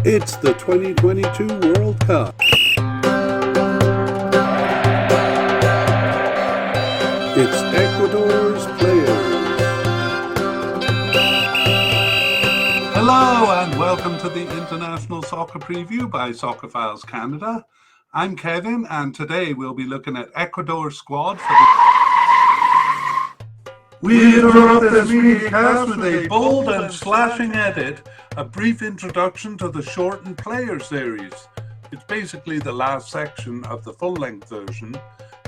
It's the 2022 World Cup. It's Ecuador's players. Hello and welcome to the International Soccer Preview by Soccerphiles Canada. I'm Kevin and today we'll be looking at Ecuador's squad for the... We interrupt this mediacast with a bold and slashing edit, a brief introduction to the shortened player series. It's basically the last section of the full-length version.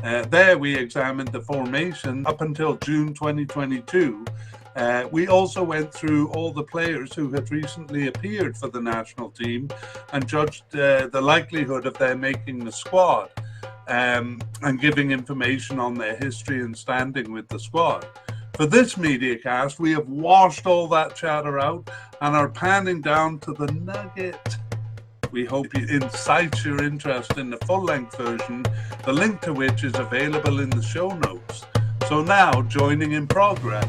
There we examined the formation up until June 2022. We also went through all the players who had recently appeared for the national team and judged the likelihood of their making the squad and giving information on their history and standing with the squad. For this mediacast, we have washed all that chatter out and are panning down to the nugget. We hope it incites your interest in the full-length version, the link to which is available in the show notes. So now, joining in progress.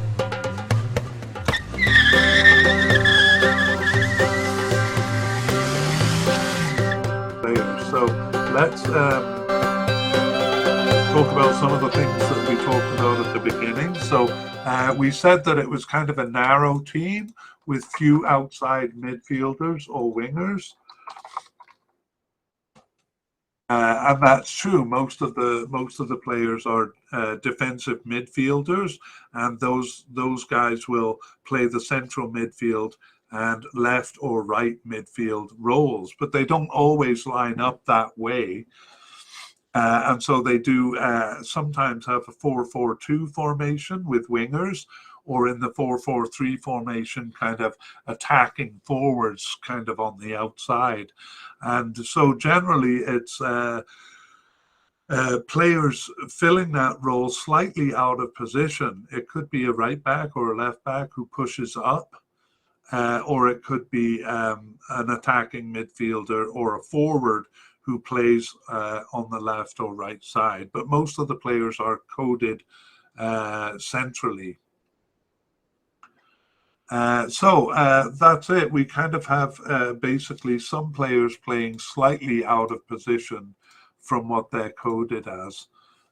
So let's talk about some of the things that we talked about at the beginning. So we said that it was kind of a narrow team with few outside midfielders or wingers. And that's true. Most of the players are defensive midfielders, and those guys will play the central midfield and left or right midfield roles, but they don't always line up that way. And so they do sometimes have a 4-4-2 formation with wingers, or in the 4-4-3 formation, kind of attacking forwards kind of on the outside. And so generally it's players filling that role slightly out of position. It could be a right back or a left back who pushes up, or it could be an attacking midfielder or a forward who plays on the left or right side. But most of the players are coded centrally. So that's it. We kind of have basically some players playing slightly out of position from what they're coded as.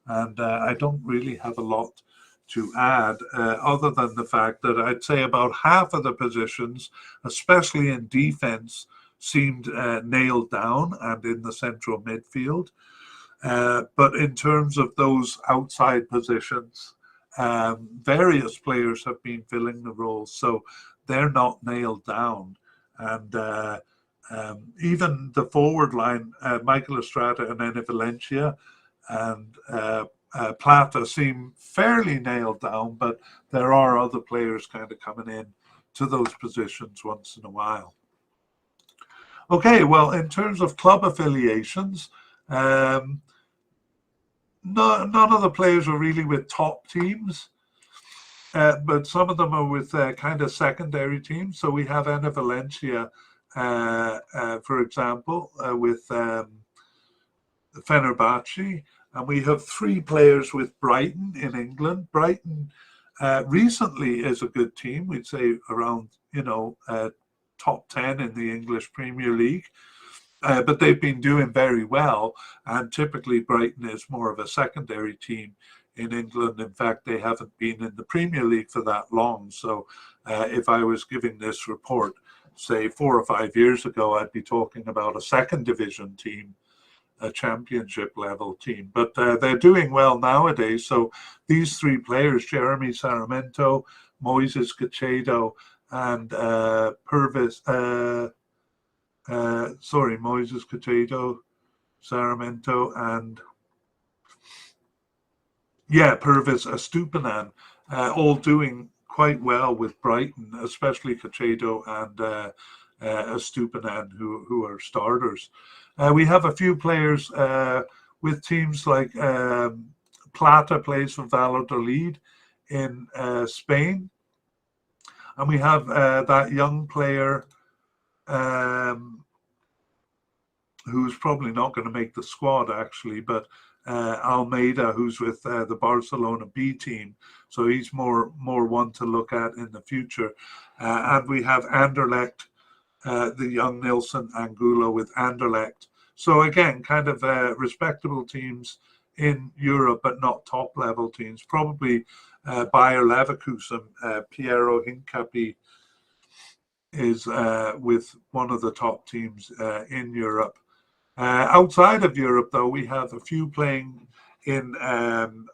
And I don't really have a lot to add other than the fact that I'd say about half of the positions, especially in defense, seemed nailed down and in the central midfield. But in terms of those outside positions, various players have been filling the roles, so they're not nailed down. And even the forward line, Michael Estrada and Enrich Valencia and Plata seem fairly nailed down, but there are other players kind of coming in to those positions once in a while. Okay, well, in terms of club affiliations, none of the players are really with top teams, but some of them are with kind of secondary teams. So we have Enrich Valencia, for example, with Fenerbahce, and we have 3 players with Brighton in England. Brighton recently is a good team. We'd say around, top 10 in the English Premier League. But they've been doing very well, and typically Brighton is more of a secondary team in England. In fact, they haven't been in the Premier League for that long. So if I was giving this report, say 4 or 5 years ago, I'd be talking about a second division team, a championship level team. But they're doing well nowadays. So these 3 players, Jeremy Sarmiento, Moises Caicedo, and Moises Caicedo, Sarmiento, and Pervis Estupinan, all doing quite well with Brighton, especially Caicedo and Estupinan, who are starters. We have a few players with teams like Plata plays for Valladolid in Spain. And we have that young player who's probably not going to make the squad, actually, but Almeida, who's with the Barcelona B team. So he's more one to look at in the future. And we have Anderlecht the young Nilsson Angulo with Anderlecht. So again, kind of respectable teams in Europe, but not top level teams. Probably Bayer Leverkusen, Piero Hincapi is with one of the top teams in Europe. Outside of Europe, though, we have a few playing in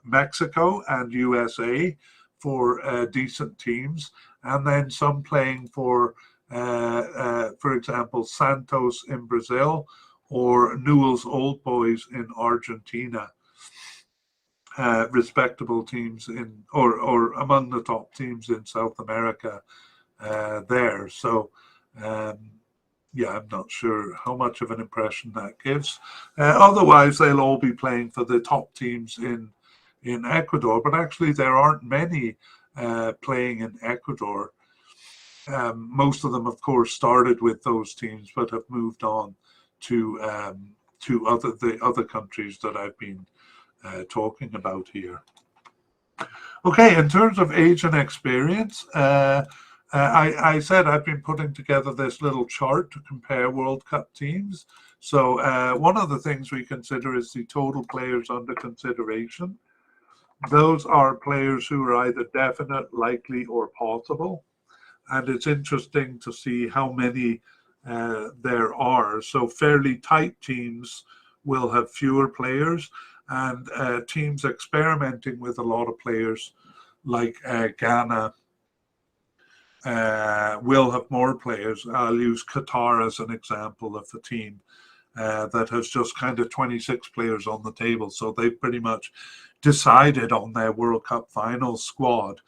Mexico and USA for decent teams, and then some playing for example, Santos in Brazil or Newell's Old Boys in Argentina. Respectable teams in or among the top teams in South America there. So yeah, I'm not sure how much of an impression that gives. Otherwise, they'll all be playing for the top teams in Ecuador, but actually there aren't many playing in Ecuador. Most of them, of course, started with those teams, but have moved on to the other countries that I've been talking about here. Okay, in terms of age and experience, I said I've been putting together this little chart to compare World Cup teams. So one of the things we consider is the total players under consideration. Those are players who are either definite, likely, or possible. And it's interesting to see how many there are. So fairly tight teams will have fewer players, and teams experimenting with a lot of players like Ghana will have more players. I'll use Qatar as an example of a team that has just kind of 26 players on the table. So they've pretty much decided on their World Cup final squad.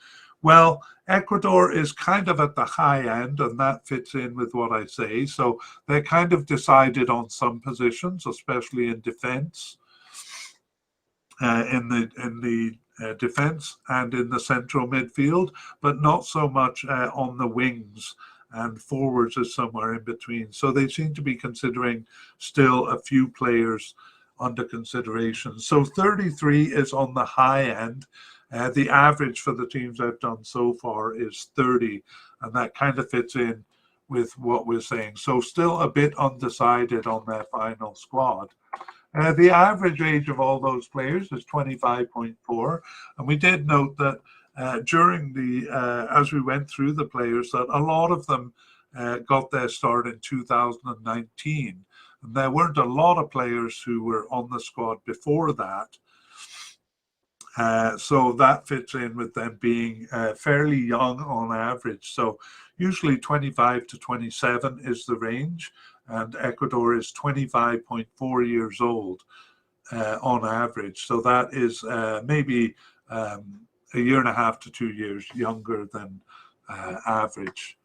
Well, Ecuador is kind of at the high end, and that fits in with what I say. So they kind of decided on some positions, especially in defense, in the defense and in the central midfield, but not so much on the wings, and forwards is somewhere in between. So they seem to be considering still a few players under consideration. So 33 is on the high end. The average for the teams I've done so far is 30, and that kind of fits in with what we're saying. So still a bit undecided on their final squad. The average age of all those players is 25.4, and we did note that during as we went through the players, that a lot of them got their start in 2019, and there weren't a lot of players who were on the squad before that. So that fits in with them being fairly young on average. So usually 25 to 27 is the range, and Ecuador is 25.4 years old on average. So that is maybe a year and a half to 2 years younger than average.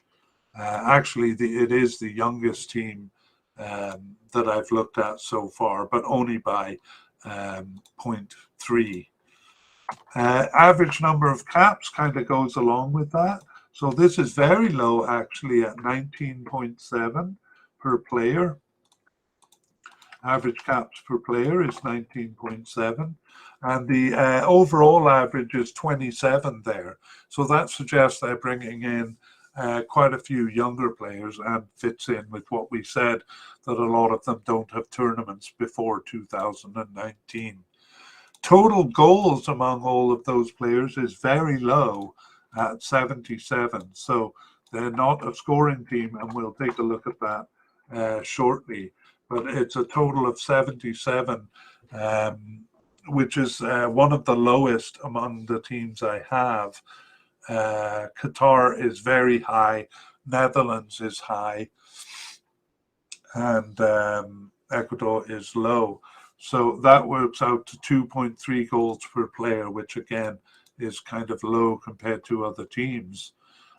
Actually, it is the youngest team that I've looked at so far, but only by 0.3. Average number of caps kind of goes along with that. So this is very low, actually, at 19.7 per player. Average caps per player is 19.7. And the overall average is 27 there. So that suggests they're bringing in quite a few younger players, and fits in with what we said, that a lot of them don't have tournaments before 2019. Total goals among all of those players is very low at 77. So they're not a scoring team, and we'll take a look at that shortly. But it's a total of 77, which is one of the lowest among the teams I have. Qatar is very high, Netherlands is high, and Ecuador is low. So that works out to 2.3 goals per player, which again is kind of low compared to other teams.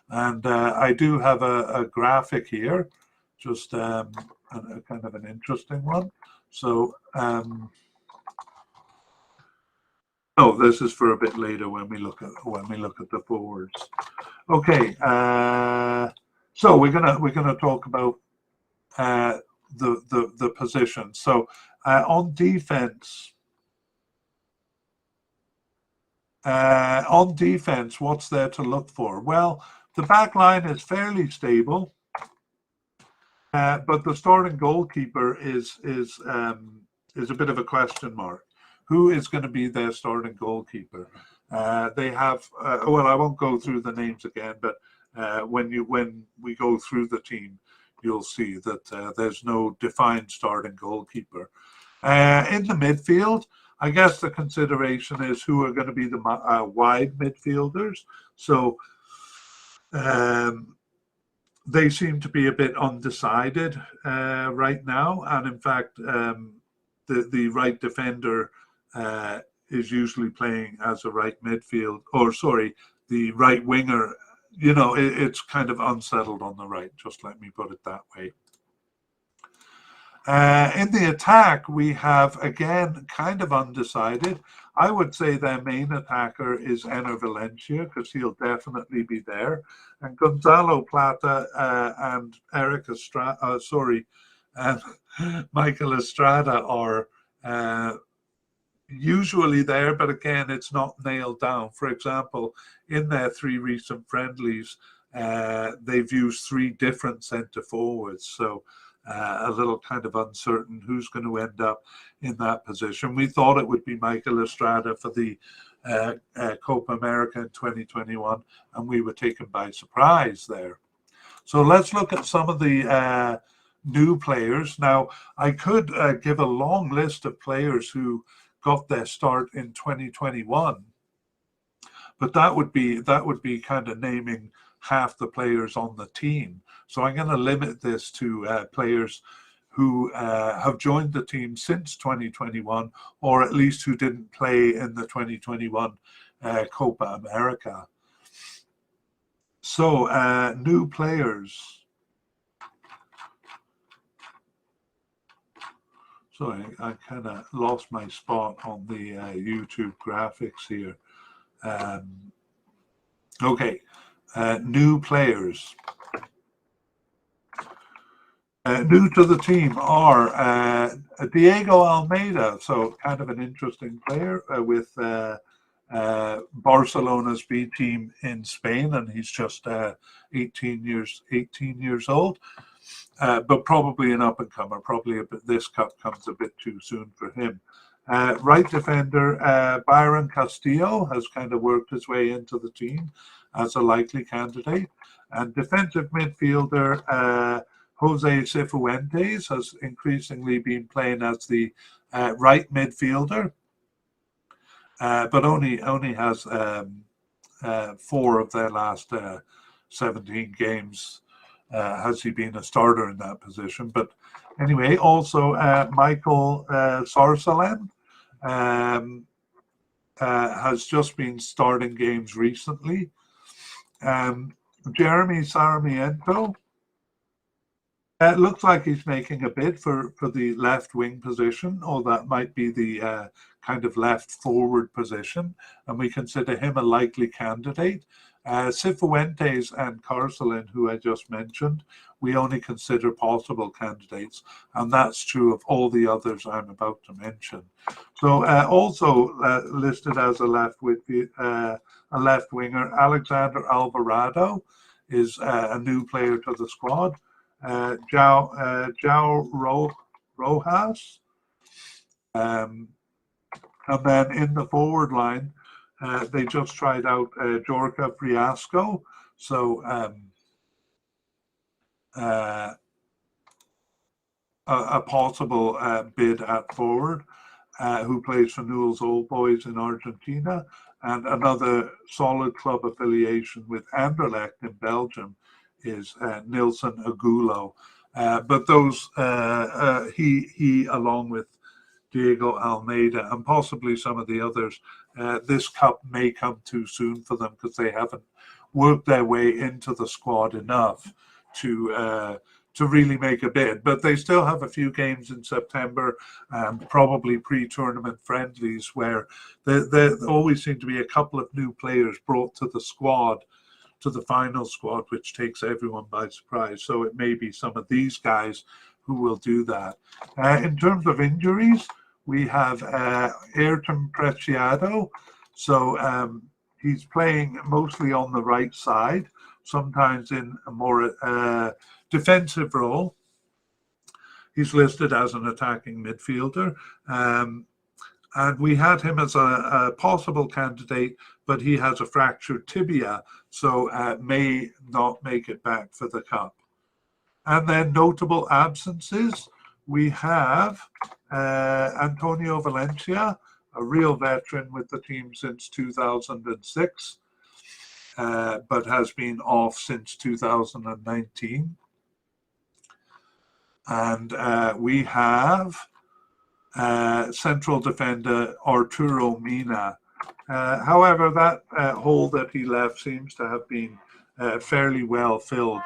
And I do have a graphic here, just a kind of an interesting one. So, this is for a bit later when we look at the forwards. Okay, so we're gonna talk about the position. So on defense, what's there to look for? Well, the back line is fairly stable. But the starting goalkeeper is a bit of a question mark. Who is going to be their starting goalkeeper? They have well, I won't go through the names again, but when we go through the team, you'll see that there's no defined starting goalkeeper. In the midfield, I guess the consideration is who are going to be the wide midfielders. So they seem to be a bit undecided right now, and in fact, the right defender is usually playing as a right midfield, or sorry, the right winger. You know, it's kind of unsettled on the right. Just let me put it that way. In the attack, we have, again, kind of undecided. I would say their main attacker is Ener Valencia, because he'll definitely be there. And Gonzalo Plata and Eric Estrada, and Michael Estrada are usually there, but again, it's not nailed down. For example, in their 3 recent friendlies, they've used 3 different centre forwards. So a little kind of uncertain who's going to end up in that position. We thought it would be Michael Estrada for the Copa America in 2021, and we were taken by surprise there. So let's look at some of the new players. Now, I could give a long list of players who got their start in 2021, but that would be kind of naming half the players on the team. So I'm going to limit this to players who have joined the team since 2021, or at least who didn't play in the 2021 Copa America. So new players. Sorry, I kind of lost my spot on the YouTube graphics here. Okay, new players. New to the team are Diego Almeida, so kind of an interesting player with Barcelona's B team in Spain, and he's just 18 years old, but probably an up and comer. Probably this cup comes a bit too soon for him. Right defender Byron Castillo has kind of worked his way into the team as a likely candidate, and defensive midfielder Jose Cifuentes has increasingly been playing as the right midfielder, but only has 4 of their last 17 games has he been a starter in that position. But anyway, also Michael Sarsalan has just been starting games recently. Jeremy Sarmiento, it looks like he's making a bid for the left wing position, or that might be the kind of left forward position, and we consider him a likely candidate. Cifuentes and Carcelin, who I just mentioned, we only consider possible candidates, and that's true of all the others I'm about to mention. So also listed as a left winger, Alexander Alvarado is a new player to the squad. João Rojas. And then in the forward line, they just tried out Jorka Friasco. So a possible bid at forward, who plays for Newell's Old Boys in Argentina, and another solid club affiliation with Anderlecht in Belgium is Nilson Agulo. But those, he along with Diego Almeida and possibly some of the others, this cup may come too soon for them because they haven't worked their way into the squad enough to really make a bid. But they still have a few games in September and probably pre-tournament friendlies where there always seem to be a couple of new players brought to the squad, to the final squad, which takes everyone by surprise. So it may be some of these guys who will do that. In terms of injuries, we have Ayrton Preciado. So he's playing mostly on the right side, sometimes in a more defensive role. He's listed as an attacking midfielder. And we had him as a possible candidate, but he has a fractured tibia, so may not make it back for the Cup. And then notable absences, we have Antonio Valencia, a real veteran with the team since 2006, but has been off since 2019. And we have central defender Arturo Mina. However, that hole that he left seems to have been fairly well filled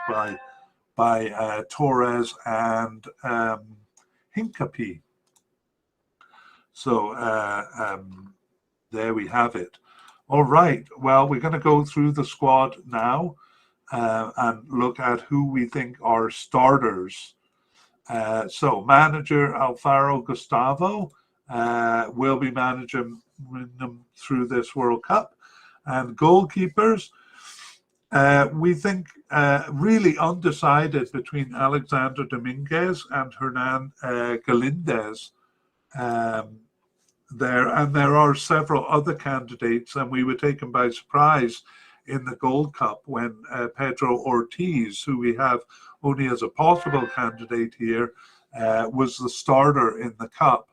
by Torres and Hincapie. So there we have it. All right. Well, we're going to go through the squad now and look at who we think are starters. So manager Alfaro Gustavo will be managing them through this World Cup. And goalkeepers, we think really undecided between Alexander Dominguez and Hernan Galindez there. And there are several other candidates, and we were taken by surprise in the Gold Cup when Pedro Ortiz, who we have only as a possible candidate here, was the starter in the Cup.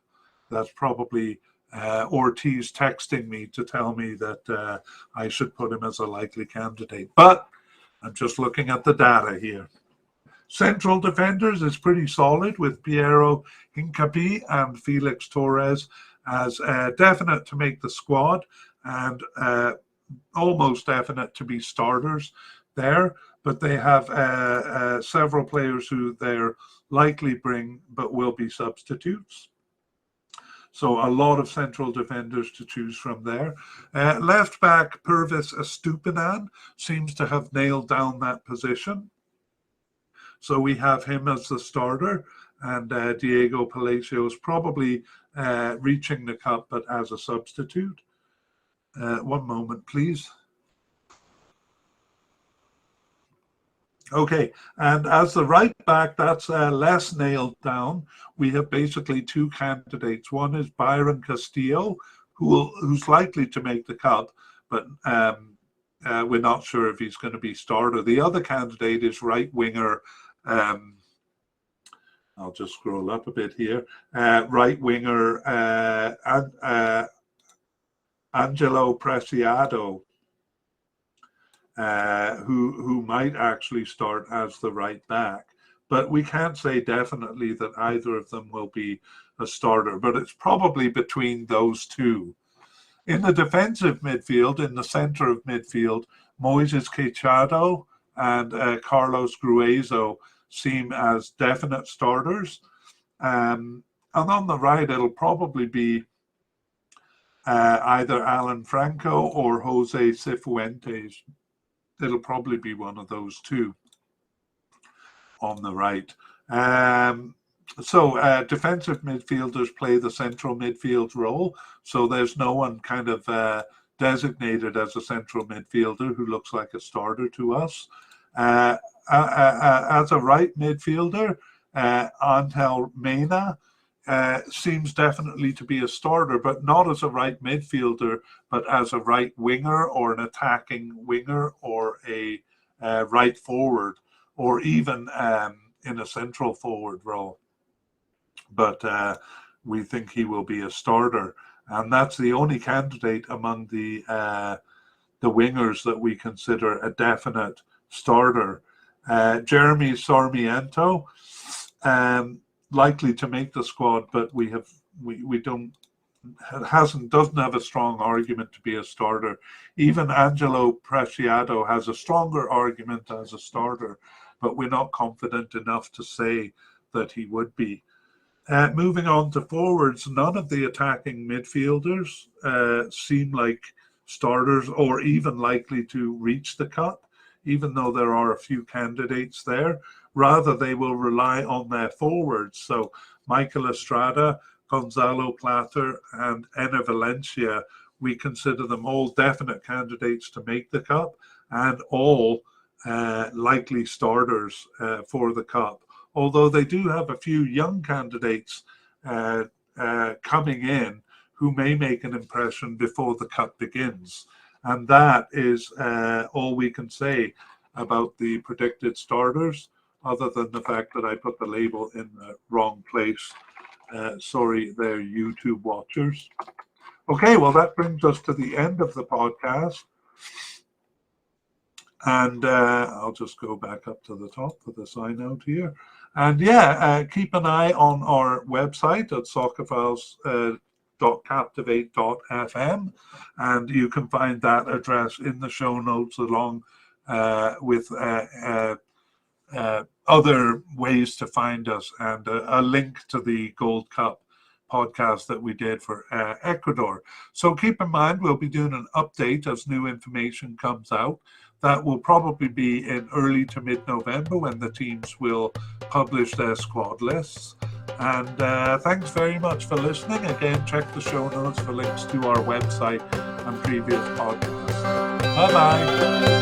That's probably Ortiz texting me to tell me that I should put him as a likely candidate. But I'm just looking at the data here. Central defenders is pretty solid with Piero Hincapie and Felix Torres as definite to make the squad and almost definite to be starters there. But they have several players who they're likely bring but will be substitutes. So a lot of central defenders to choose from there. Left back Pervis Estupinan seems to have nailed down that position. So we have him as the starter, and Diego Palacios probably reaching the Cup but as a substitute. One moment, please. Okay, and as the right back, that's less nailed down. We have basically two candidates. One is Byron Castillo, who's likely to make the Cup, but we're not sure if he's going to be starter. The other candidate is right winger. I'll just scroll up a bit here. Right winger Angelo Preciado. Who might actually start as the right back. But we can't say definitely that either of them will be a starter, but it's probably between those two. In the defensive midfield, in the center of midfield, Moises Caicedo and Carlos Gruezo seem as definite starters. And on the right, it'll probably be either Alan Franco or Jose Cifuentes. It'll probably be one of those two on the right. So defensive midfielders play the central midfield role. So there's no one kind of designated as a central midfielder who looks like a starter to us. As a right midfielder, Angel Mena seems definitely to be a starter, but not as a right midfielder, but as a right winger or an attacking winger or a right forward, or even in a central forward role. But we think he will be a starter, and that's the only candidate among the wingers that we consider a definite starter. Jeremy Sarmiento. Likely to make the squad, but doesn't have a strong argument to be a starter. Even Angelo Preciado has a stronger argument as a starter, but we're not confident enough to say that he would be. Moving on to forwards, none of the attacking midfielders seem like starters or even likely to reach the Cup, even though there are a few candidates there. Rather, they will rely on their forwards. So Michael Estrada, Gonzalo Plata, and Enner Valencia, we consider them all definite candidates to make the Cup and all likely starters for the Cup. although they do have a few young candidates coming in who may make an impression before the cup begins. And that is all we can say about the predicted starters, other than the fact that I put the label in the wrong place. Sorry there, YouTube watchers. Okay, well, that brings us to the end of the podcast. And I'll just go back up to the top for the sign out here. And keep an eye on our website at soccerphiles.captivate.fm, and you can find that address in the show notes along with other ways to find us, and a link to the Gold Cup podcast that we did for Ecuador. So keep in mind, we'll be doing an update as new information comes out. That will probably be in early to mid-November when the teams will publish their squad lists. And thanks very much for listening. Again, check the show notes for links to our website and previous podcasts. Bye-bye.